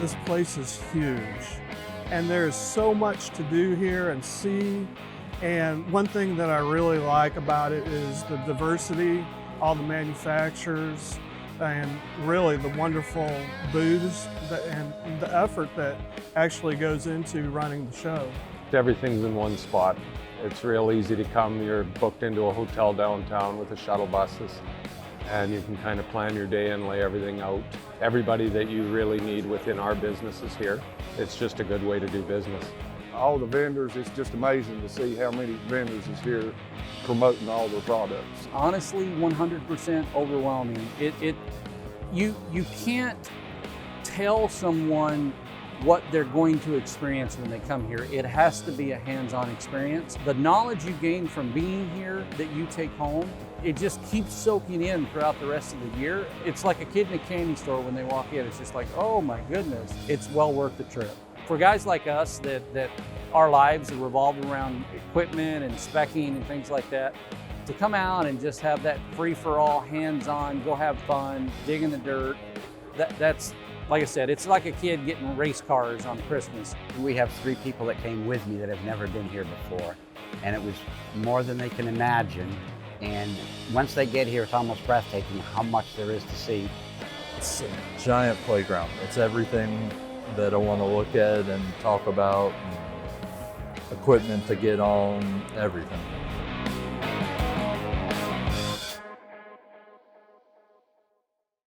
This place is huge, and there's so much to do here and see. And one thing that I really like about it is the diversity, all the manufacturers, and really the wonderful booths and the effort that actually goes into running the show. Everything's in one spot. It's real easy to come. You're booked into a hotel downtown with the shuttle buses, and you can kind of plan your day and lay everything out. Everybody that you really need within our business is here. It's just a good way to do business. All the vendors, it's just amazing to see how many vendors is here promoting all their products. Honestly, 100% overwhelming. You can't tell someone what they're going to experience when they come here. It has to be a hands-on experience. The knowledge you gain from being here that you take home, it just keeps soaking in throughout the rest of the year. It's like a kid in a candy store when they walk in. It's just like, oh my goodness, it's well worth the trip. For guys like us that our lives are revolved around equipment and speccing and things like that, to come out and just have that free-for-all, hands-on, go have fun, dig in the dirt, that's, like I said, it's like a kid getting race cars on Christmas. We have 3 people that came with me that have never been here before, and it was more than they can imagine. And once they get here, it's almost breathtaking how much there is to see. It's a giant playground. It's everything that I want to look at and talk about, and equipment to get on, everything.